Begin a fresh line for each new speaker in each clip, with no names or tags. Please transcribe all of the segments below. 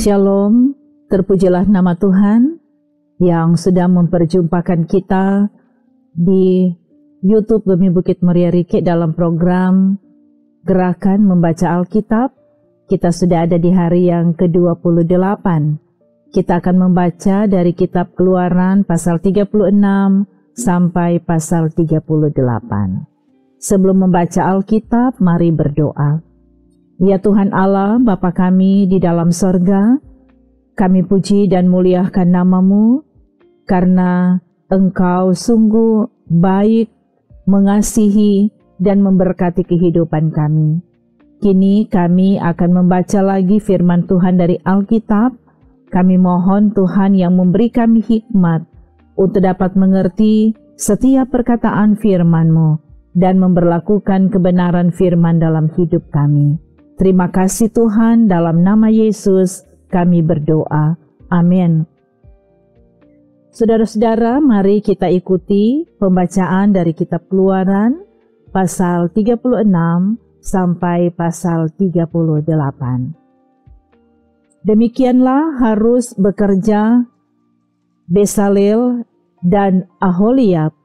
Shalom, terpujilah nama Tuhan yang sudah memperjumpakan kita di YouTube Bumi Bukit Muria Rike dalam program Gerakan Membaca Alkitab. Kita sudah ada di hari yang ke-28. Kita akan membaca dari kitab Keluaran pasal 36 sampai pasal 38. Sebelum membaca Alkitab, mari berdoa. Ya Tuhan Allah, Bapa kami di dalam sorga, kami puji dan muliakan nama-Mu, karena Engkau sungguh baik, mengasihi, dan memberkati kehidupan kami. Kini kami akan membaca lagi firman Tuhan dari Alkitab. Kami mohon Tuhan yang memberi kami hikmat untuk dapat mengerti setiap perkataan firman-Mu dan memberlakukan kebenaran firman dalam hidup kami. Terima kasih Tuhan, dalam nama Yesus kami berdoa. Amin. Saudara-saudara, mari kita ikuti pembacaan dari kitab Keluaran pasal 36 sampai pasal 38. Demikianlah harus bekerja Besaleel dan Aholiab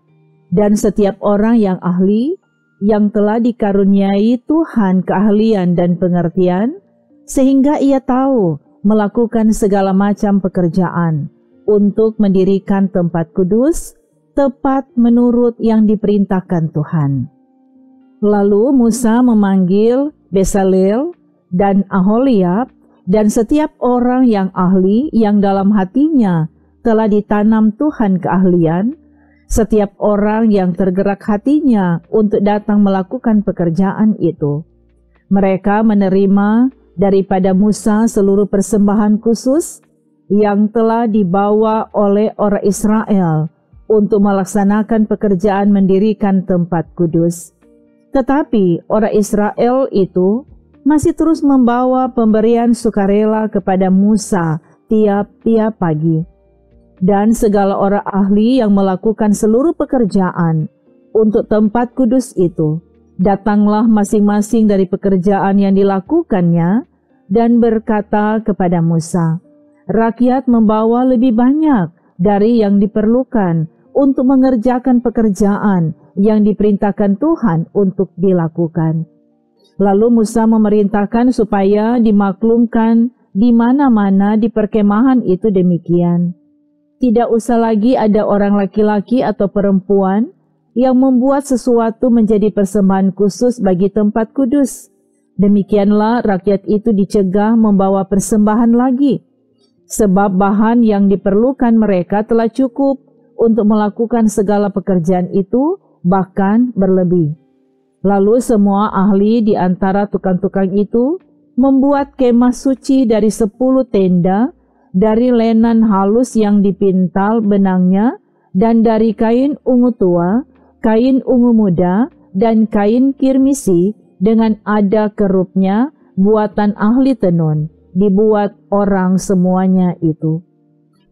dan setiap orang yang ahli, yang telah dikaruniai Tuhan keahlian dan pengertian, sehingga ia tahu melakukan segala macam pekerjaan untuk mendirikan tempat kudus, tepat menurut yang diperintahkan Tuhan. Lalu Musa memanggil Besaleel dan Aholiab dan setiap orang yang ahli yang dalam hatinya telah ditanam Tuhan keahlian, setiap orang yang tergerak hatinya untuk datang melakukan pekerjaan itu. Mereka menerima daripada Musa seluruh persembahan khusus yang telah dibawa oleh orang Israel untuk melaksanakan pekerjaan mendirikan tempat kudus. Tetapi orang Israel itu masih terus membawa pemberian sukarela kepada Musa tiap-tiap pagi. Dan segala orang ahli yang melakukan seluruh pekerjaan untuk tempat kudus itu, datanglah masing-masing dari pekerjaan yang dilakukannya dan berkata kepada Musa, rakyat membawa lebih banyak dari yang diperlukan untuk mengerjakan pekerjaan yang diperintahkan Tuhan untuk dilakukan. Lalu Musa memerintahkan supaya dimaklumkan di mana-mana di perkemahan itu demikian. Tidak usah lagi ada orang laki-laki atau perempuan yang membuat sesuatu menjadi persembahan khusus bagi tempat kudus. Demikianlah rakyat itu dicegah membawa persembahan lagi, sebab bahan yang diperlukan mereka telah cukup untuk melakukan segala pekerjaan itu, bahkan berlebih. Lalu semua ahli di antara tukang-tukang itu membuat kemah suci dari 10 tenda, dari lenan halus yang dipintal benangnya, dan dari kain ungu tua, kain ungu muda, dan kain kirmisi dengan ada kerupnya, buatan ahli tenun, dibuat orang semuanya itu.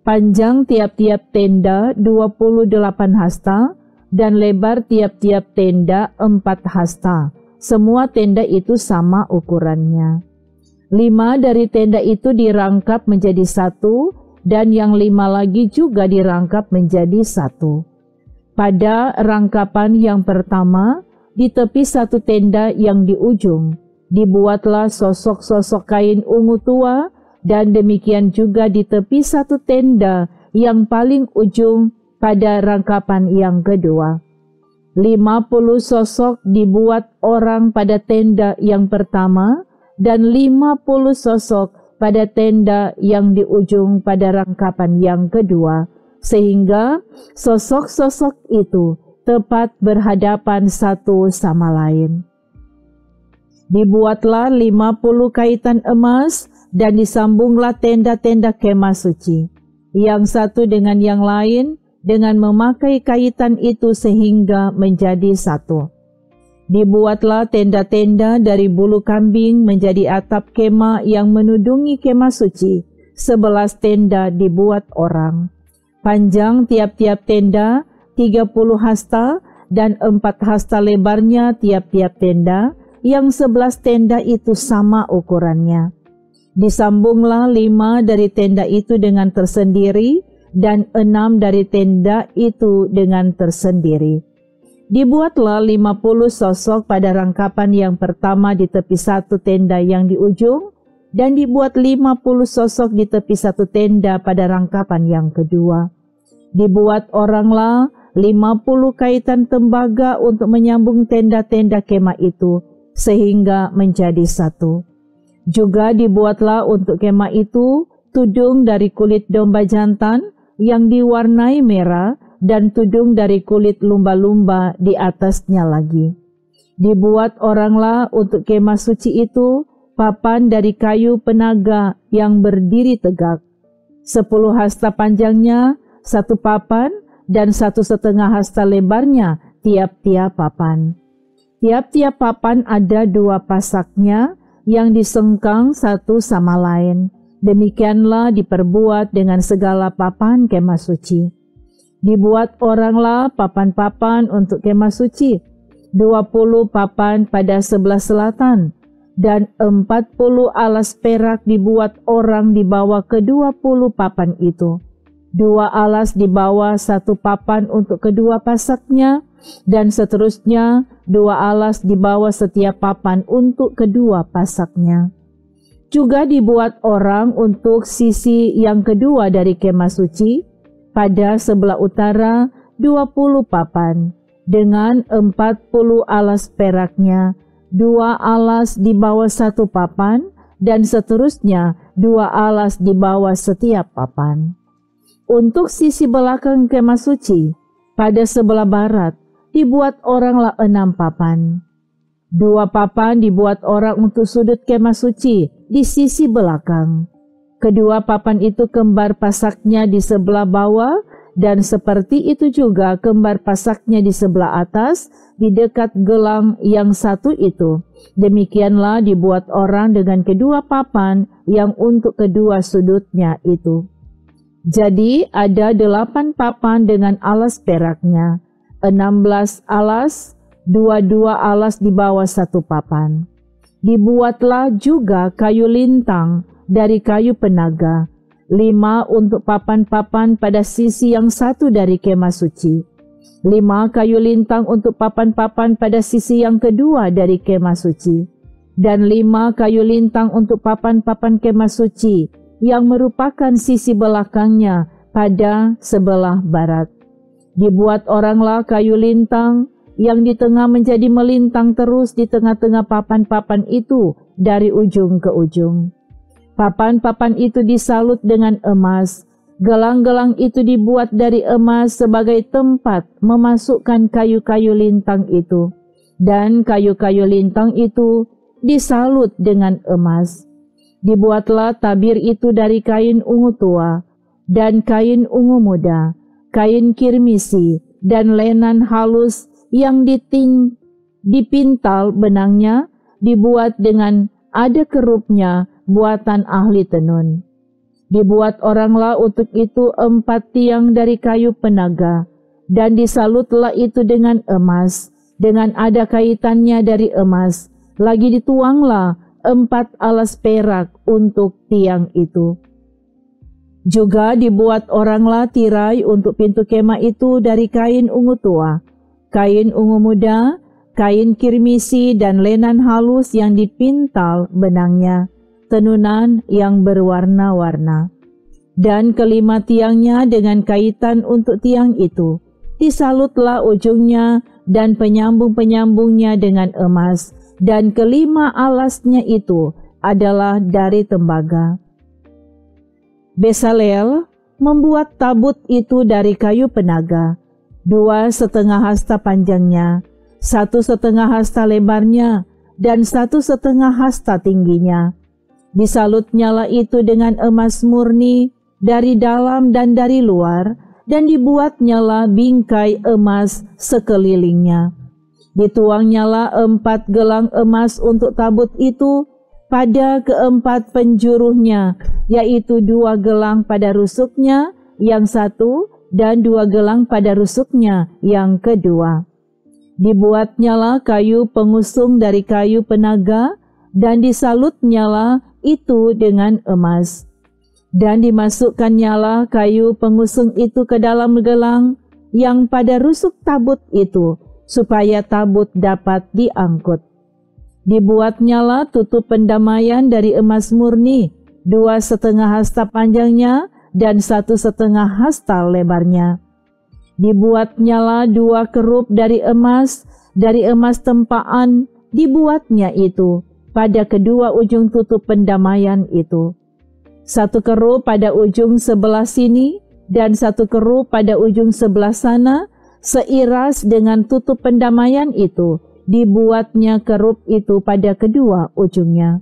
Panjang tiap-tiap tenda 28 hasta, dan lebar tiap-tiap tenda 4 hasta. Semua tenda itu sama ukurannya. 5 dari tenda itu dirangkap menjadi 1, dan yang 5 lagi juga dirangkap menjadi 1. Pada rangkapan yang pertama, di tepi 1 tenda yang di ujung, dibuatlah sosok-sosok kain ungu tua, dan demikian juga di tepi 1 tenda yang paling ujung pada rangkapan yang kedua. 50 sosok dibuat orang pada tenda yang pertama, dan 50 sosok pada tenda yang di ujung pada rangkapan yang kedua, sehingga sosok-sosok itu tepat berhadapan satu sama lain. Dibuatlah 50 kaitan emas, dan disambunglah tenda-tenda kemah suci, yang satu dengan yang lain, dengan memakai kaitan itu sehingga menjadi satu. Dibuatlah tenda-tenda dari bulu kambing menjadi atap kemah yang menudungi kemah suci. 11 tenda dibuat orang. Panjang tiap-tiap tenda 30 hasta, dan 4 hasta lebarnya tiap-tiap tenda, yang 11 tenda itu sama ukurannya. Disambunglah 5 dari tenda itu dengan tersendiri, dan 6 dari tenda itu dengan tersendiri. Dibuatlah 50 sosok pada rangkapan yang pertama di tepi satu tenda yang di ujung, dan dibuat 50 sosok di tepi satu tenda pada rangkapan yang kedua. Dibuat oranglah 50 kaitan tembaga untuk menyambung tenda-tenda kemah itu, sehingga menjadi satu. Juga dibuatlah untuk kemah itu tudung dari kulit domba jantan yang diwarnai merah, dan tudung dari kulit lumba-lumba di atasnya lagi. Dibuat oranglah untuk kemah suci itu papan dari kayu penaga yang berdiri tegak. 10 hasta panjangnya 1 papan, dan 1,5 hasta lebarnya tiap-tiap papan. Tiap-tiap papan ada 2 pasaknya yang disengkang satu sama lain. Demikianlah diperbuat dengan segala papan kemah suci. Dibuat oranglah papan-papan untuk kemah suci, 20 papan pada sebelah selatan, dan 40 alas perak dibuat orang di bawah ke-20 papan itu. 2 alas di bawah 1 papan untuk kedua pasaknya, dan seterusnya 2 alas di bawah setiap papan untuk kedua pasaknya. Juga dibuat orang untuk sisi yang kedua dari kemah suci, pada sebelah utara 20 papan, dengan 40 alas peraknya, 2 alas di bawah 1 papan, dan seterusnya 2 alas di bawah setiap papan. Untuk sisi belakang kemah suci, pada sebelah barat, dibuat oranglah 6 papan. 2 papan dibuat orang untuk sudut kemah suci di sisi belakang. Kedua papan itu kembar pasaknya di sebelah bawah, dan seperti itu juga kembar pasaknya di sebelah atas, di dekat gelang yang satu itu. Demikianlah dibuat orang dengan kedua papan yang untuk kedua sudutnya itu. Jadi ada 8 papan dengan alas peraknya, 16 alas, 22 alas di bawah 1 papan. Dibuatlah juga kayu lintang dari kayu penaga, 5 untuk papan-papan pada sisi yang satu dari kemah suci, 5 kayu lintang untuk papan-papan pada sisi yang kedua dari kemah suci, dan 5 kayu lintang untuk papan-papan kemah suci yang merupakan sisi belakangnya pada sebelah barat. Dibuat oranglah kayu lintang yang di tengah menjadi melintang terus di tengah-tengah papan-papan itu dari ujung ke ujung. Papan-papan itu disalut dengan emas. Gelang-gelang itu dibuat dari emas sebagai tempat memasukkan kayu-kayu lintang itu. Dan kayu-kayu lintang itu disalut dengan emas. Dibuatlah tabir itu dari kain ungu tua, dan kain ungu muda, kain kirmisi, dan lenan halus yang dipintal benangnya, dibuat dengan ada kerupnya buatan ahli tenun. Dibuat oranglah untuk itu 4 tiang dari kayu penaga, dan disalutlah itu dengan emas, dengan ada kaitannya dari emas. Lagi dituanglah 4 alas perak untuk tiang itu. Juga dibuat oranglah tirai untuk pintu kemah itu dari kain ungu tua, kain ungu muda, kain kirmisi, dan lenan halus yang dipintal benangnya, tenunan yang berwarna-warna. Dan kelima tiangnya dengan kaitan untuk tiang itu, disalutlah ujungnya dan penyambung-penyambungnya dengan emas, dan kelima alasnya itu adalah dari tembaga. Besaleel membuat tabut itu dari kayu penaga, 2,5 hasta panjangnya, 1,5 hasta lebarnya, dan 1,5 hasta tingginya. Disalutnyalah itu dengan emas murni dari dalam dan dari luar, dan dibuatnyalah bingkai emas sekelilingnya. Dituangnyalah 4 gelang emas untuk tabut itu pada keempat penjuruhnya, yaitu 2 gelang pada rusuknya yang satu, dan 2 gelang pada rusuknya yang kedua. Dibuatnyalah kayu pengusung dari kayu penaga, dan disalutnyalah itu dengan emas. Dan dimasukkannya kayu pengusung itu ke dalam gelang yang pada rusuk tabut itu, supaya tabut dapat diangkut. Dibuatnya tutup pendamaian dari emas murni, 2,5 hasta panjangnya dan 1,5 hasta lebarnya. Dibuatnya 2 kerup dari emas tempaan, dibuatnya itu pada kedua ujung tutup pendamaian itu. 1 kerup pada ujung sebelah sini dan 1 kerup pada ujung sebelah sana, seiras dengan tutup pendamaian itu, dibuatnya kerup itu pada kedua ujungnya.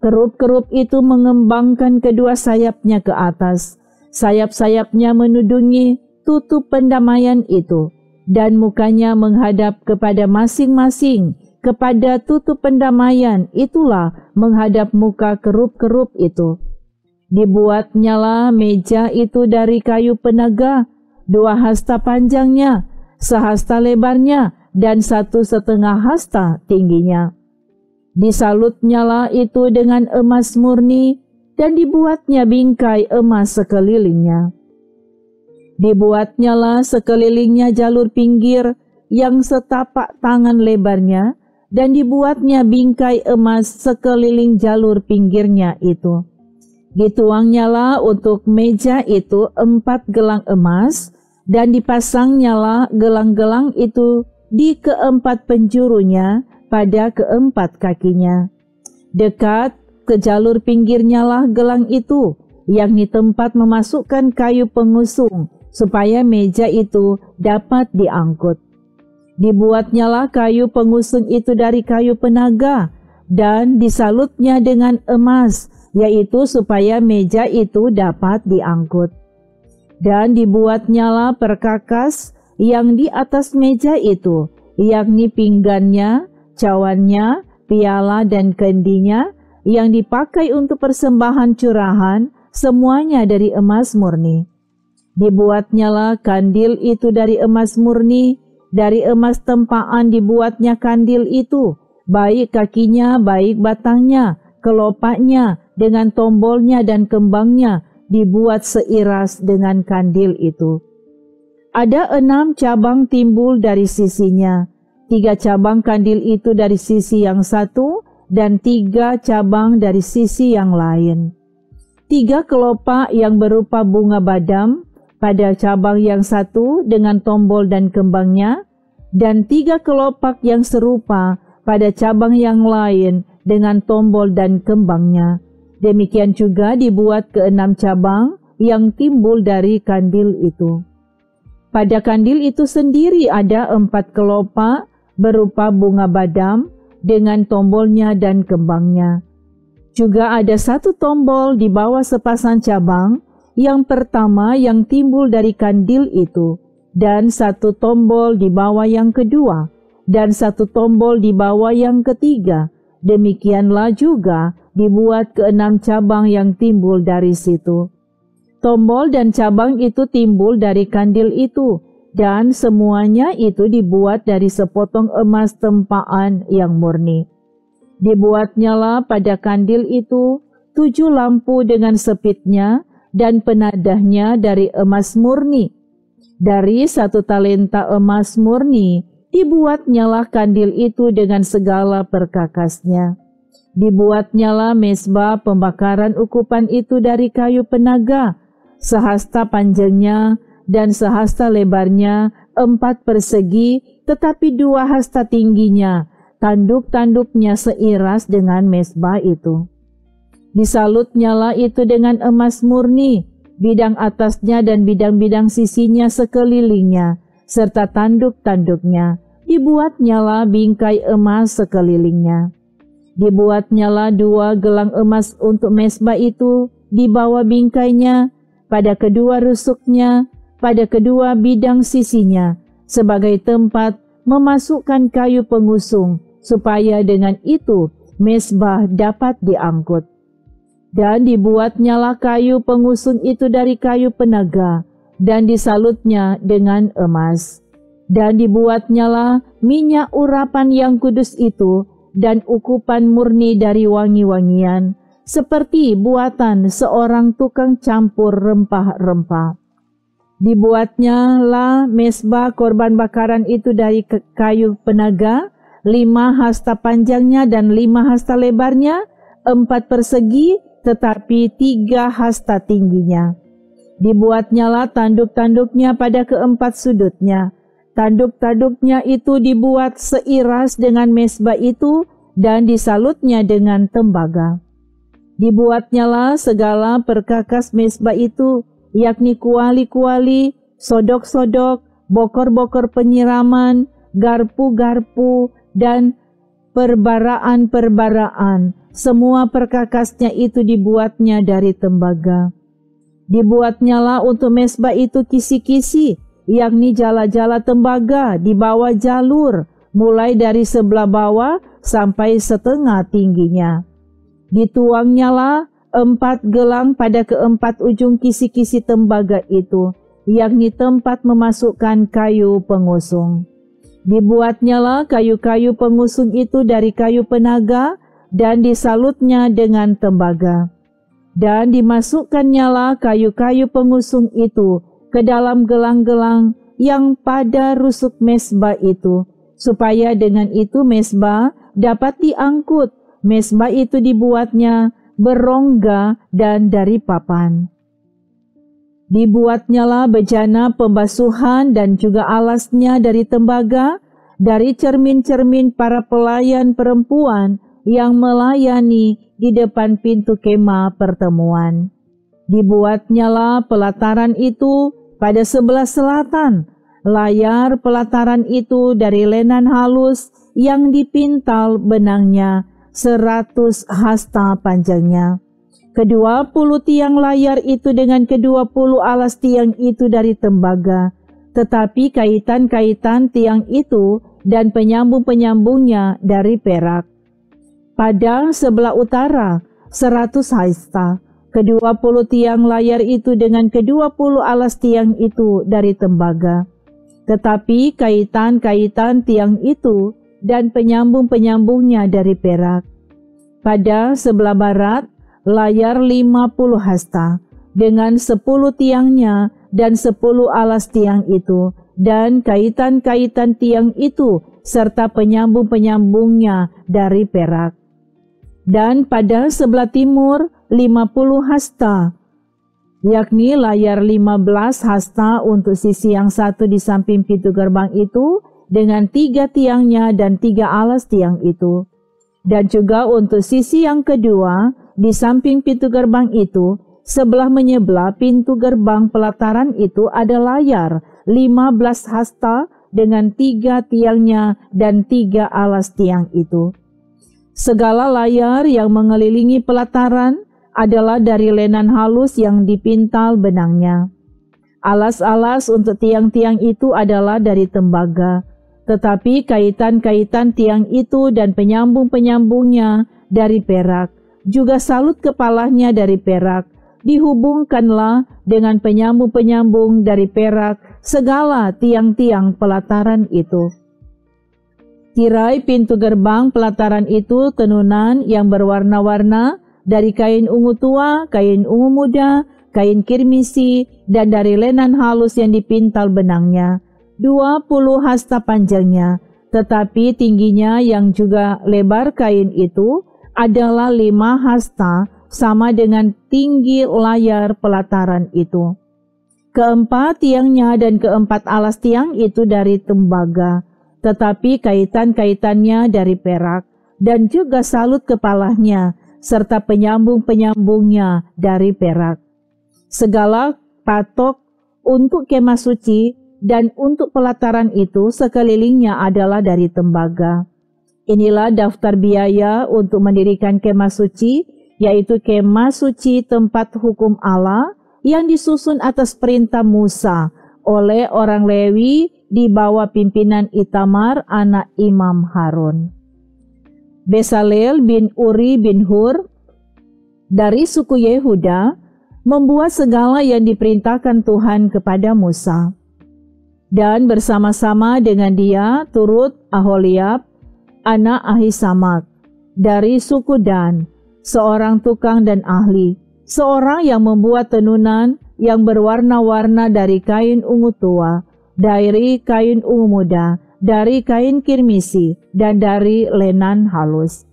Kerup-kerup itu mengembangkan kedua sayapnya ke atas. Sayap-sayapnya menudungi tutup pendamaian itu, dan mukanya menghadap kepada masing-masing, kepada tutup pendamaian itulah menghadap muka kerup-kerup itu. Dibuatnya meja itu dari kayu penaga, 2 hasta panjangnya, 1 hasta lebarnya, dan 1,5 hasta tingginya. Disalutnya itu dengan emas murni, dan dibuatnya bingkai emas sekelilingnya. Dibuatnya sekelilingnya jalur pinggir yang setapak tangan lebarnya, dan dibuatnya bingkai emas sekeliling jalur pinggirnya itu. Dituangnya untuk meja itu 4 gelang emas, dan dipasangnya gelang-gelang itu di keempat penjurunya pada keempat kakinya. Dekat ke jalur pinggirnya gelang itu, yakni tempat memasukkan kayu pengusung, supaya meja itu dapat diangkut. Dibuatnya kayu pengusung itu dari kayu penaga, dan disalutnya dengan emas, yaitu supaya meja itu dapat diangkut. Dan dibuatnya perkakas yang di atas meja itu, yakni pinggannya, cawannya, piala dan kendinya, yang dipakai untuk persembahan curahan, semuanya dari emas murni. Dibuatnya kandil itu dari emas murni, dari emas tempaan dibuatnya kandil itu, baik kakinya, baik batangnya, kelopaknya, dengan tombolnya dan kembangnya, dibuat seiras dengan kandil itu. Ada 6 cabang timbul dari sisinya, 3 cabang kandil itu dari sisi yang satu, dan 3 cabang dari sisi yang lain. 3 kelopak yang berupa bunga badam pada cabang yang satu dengan tombol dan kembangnya, dan 3 kelopak yang serupa pada cabang yang lain dengan tombol dan kembangnya. Demikian juga dibuat ke-6 cabang yang timbul dari kandil itu. Pada kandil itu sendiri ada 4 kelopak berupa bunga badam dengan tombolnya dan kembangnya. Juga ada 1 tombol di bawah sepasang cabang, yang pertama yang timbul dari kandil itu, dan 1 tombol di bawah yang kedua, dan 1 tombol di bawah yang ketiga. Demikianlah juga dibuat ke-6 cabang yang timbul dari situ. Tombol dan cabang itu timbul dari kandil itu, dan semuanya itu dibuat dari sepotong emas tempaan yang murni. Dibuatnya pada kandil itu 7 lampu dengan sepitnya dan penadahnya dari emas murni. Dari 1 talenta emas murni dibuatnya kandil itu dengan segala perkakasnya. Dibuatnya mesbah pembakaran ukupan itu dari kayu penaga, 1 hasta panjangnya dan 1 hasta lebarnya, 4 persegi, tetapi 2 hasta tingginya, tanduk-tanduknya seiras dengan mesbah itu. Disalutnya itu dengan emas murni, bidang atasnya dan bidang-bidang sisinya sekelilingnya, serta tanduk-tanduknya. Dibuatnya bingkai emas sekelilingnya. Dibuatnya 2 gelang emas untuk mesbah itu di bawah bingkainya, pada kedua rusuknya, pada kedua bidang sisinya, sebagai tempat memasukkan kayu pengusung, supaya dengan itu mesbah dapat diangkut. Dan dibuatnya kayu pengusung itu dari kayu penaga, dan disalutnya dengan emas. Dan dibuatnya minyak urapan yang kudus itu, dan ukupan murni dari wangi-wangian, seperti buatan seorang tukang campur rempah-rempah. Dibuatnya lah mezbah korban bakaran itu dari kayu penaga, 5 hasta panjangnya dan 5 hasta lebarnya, 4 persegi tetapi 3 hasta tingginya. Dibuatnya lah tanduk-tanduknya pada keempat sudutnya. Tanduk-tanduknya itu dibuat seiras dengan mezbah itu dan disalutnya dengan tembaga. Dibuatnya lah segala perkakas mezbah itu, yakni kuali-kuali, sodok-sodok, bokor-bokor penyiraman, garpu-garpu, dan perbaraan-perbaraan. Semua perkakasnya itu dibuatnya dari tembaga. Dibuatnya lah untuk mezbah itu kisi-kisi, yakni jala-jala tembaga di bawah jalur, mulai dari sebelah bawah sampai setengah tingginya. Dituangnya lah 4 gelang pada keempat ujung kisi-kisi tembaga itu, yakni tempat memasukkan kayu pengusung. Dibuatnya lah kayu-kayu pengusung itu dari kayu penaga dan disalutnya dengan tembaga. Dan dimasukkannya lah kayu-kayu pengusung itu ke dalam gelang-gelang yang pada rusuk mezbah itu, supaya dengan itu mezbah dapat diangkut. Mezbah itu dibuatnya berongga dan dari papan. Dibuatnya lah bejana pembasuhan dan juga alasnya dari tembaga, dari cermin-cermin para pelayan perempuan yang melayani di depan pintu kemah pertemuan. Dibuatnya lah pelataran itu pada sebelah selatan. Layar pelataran itu dari lenan halus yang dipintal benangnya 100 hasta panjangnya. 20 tiang layar itu dengan 20 alas tiang itu dari tembaga, tetapi kaitan-kaitan tiang itu dan penyambung-penyambungnya dari perak. Pada sebelah utara 100 hasta, 20 tiang layar itu dengan 20 alas tiang itu dari tembaga, tetapi kaitan-kaitan tiang itu dan penyambung-penyambungnya dari perak. Pada sebelah barat, layar 50 hasta, dengan 10 tiangnya dan 10 alas tiang itu, dan kaitan-kaitan tiang itu, serta penyambung-penyambungnya dari perak. Dan pada sebelah timur, 50 hasta, yakni layar 15 hasta untuk sisi yang satu di samping pintu gerbang itu, dengan 3 tiangnya dan 3 alas tiang itu. Dan juga untuk sisi yang kedua, di samping pintu gerbang itu, sebelah menyebelah pintu gerbang pelataran itu ada layar 15 hasta dengan 3 tiangnya dan 3 alas tiang itu. Segala layar yang mengelilingi pelataran adalah dari lenan halus yang dipintal benangnya. Alas-alas untuk tiang-tiang itu adalah dari tembaga, tetapi kaitan-kaitan tiang itu dan penyambung-penyambungnya dari perak, juga salut kepalanya dari perak. Dihubungkanlah dengan penyambung-penyambung dari perak segala tiang-tiang pelataran itu. Tirai pintu gerbang pelataran itu tenunan yang berwarna-warna dari kain ungu tua, kain ungu muda, kain kirmisi, dan dari lenan halus yang dipintal benangnya. 20 hasta panjangnya, tetapi tingginya yang juga lebar kain itu adalah 5 hasta, sama dengan tinggi layar pelataran itu. Keempat tiangnya dan keempat alas tiang itu dari tembaga, tetapi kaitan-kaitannya dari perak, dan juga salut kepalanya, serta penyambung-penyambungnya dari perak. Segala patok untuk kemah suci dan untuk pelataran itu sekelilingnya adalah dari tembaga. Inilah daftar biaya untuk mendirikan kemah suci, yaitu kemah suci tempat hukum Allah yang disusun atas perintah Musa oleh orang Lewi di bawah pimpinan Itamar anak Imam Harun. Besaleel bin Uri bin Hur dari suku Yehuda membuat segala yang diperintahkan Tuhan kepada Musa. Dan bersama-sama dengan dia turut Aholiab, anak Ahisamak, dari suku Dan, seorang tukang dan ahli, seorang yang membuat tenunan yang berwarna-warna dari kain ungu tua, dari kain ungu muda, dari kain kirmisi, dan dari lenan halus.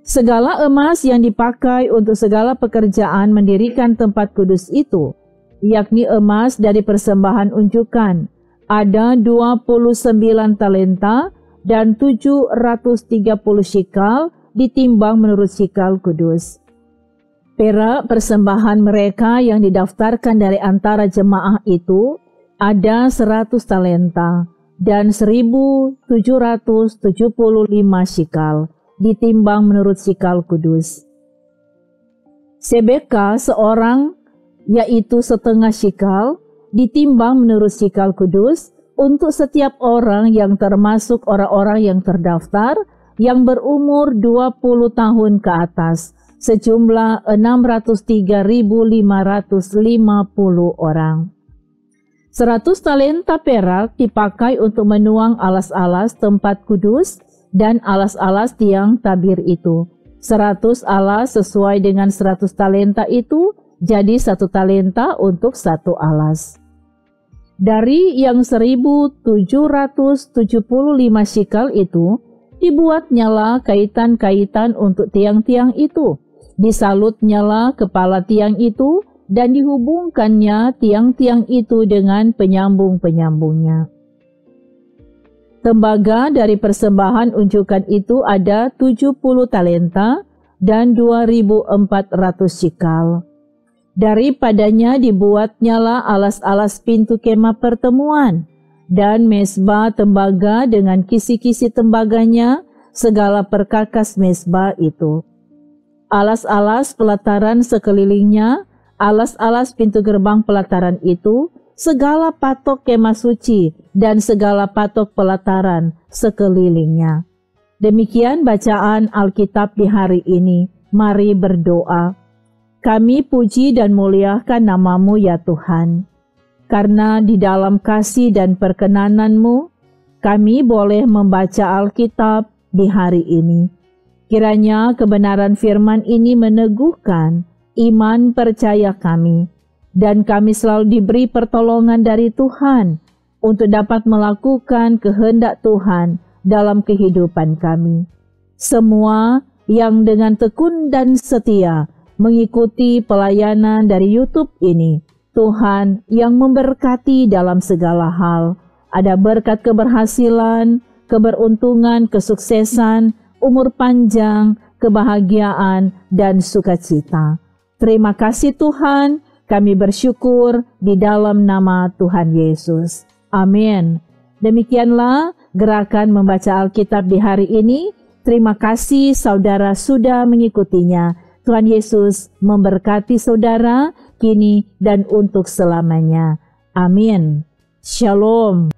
Segala emas yang dipakai untuk segala pekerjaan mendirikan tempat kudus itu, yakni emas dari persembahan unjukan, ada 29 talenta dan 730 shikal ditimbang menurut shikal kudus. Perak persembahan mereka yang didaftarkan dari antara jemaah itu ada 100 talenta dan 1.775 shikal, ditimbang menurut shikal kudus. Sebeka seorang, yaitu setengah shikal, ditimbang menurut shikal kudus untuk setiap orang yang termasuk orang-orang yang terdaftar yang berumur 20 tahun ke atas, sejumlah 603.550 orang. 100 talenta perak dipakai untuk menuang alas-alas tempat kudus dan alas-alas tiang tabir itu. 100 alas sesuai dengan 100 talenta itu jadi 1 talenta untuk 1 alas. Dari yang 1.775 shikal itu, dibuatnyalah kaitan-kaitan untuk tiang-tiang itu. Disalutnyalah kepala tiang itu dan dihubungkannya tiang-tiang itu dengan penyambung-penyambungnya. Tembaga dari persembahan unjukan itu ada 70 talenta dan 2.400 shikal. Daripadanya dibuatnyalah alas-alas pintu kemah pertemuan dan mezbah tembaga dengan kisi-kisi tembaganya, segala perkakas mezbah itu. Alas-alas pelataran sekelilingnya, alas-alas pintu gerbang pelataran itu, segala patok kemah suci dan segala patok pelataran sekelilingnya. Demikian bacaan Alkitab di hari ini. Mari berdoa. Kami puji dan muliakan nama-Mu ya Tuhan. Karena di dalam kasih dan perkenanan-Mu, kami boleh membaca Alkitab di hari ini. Kiranya kebenaran firman ini meneguhkan iman percaya kami, dan kami selalu diberi pertolongan dari Tuhan untuk dapat melakukan kehendak Tuhan dalam kehidupan kami. Semua yang dengan tekun dan setia mengikuti pelayanan dari YouTube ini, Tuhan yang memberkati dalam segala hal. Ada berkat keberhasilan, keberuntungan, kesuksesan, umur panjang, kebahagiaan, dan sukacita. Terima kasih Tuhan. Kami bersyukur di dalam nama Tuhan Yesus. Amin. Demikianlah gerakan membaca Alkitab di hari ini. Terima kasih saudara sudah mengikutinya. Tuhan Yesus memberkati saudara kini dan untuk selamanya. Amin. Shalom.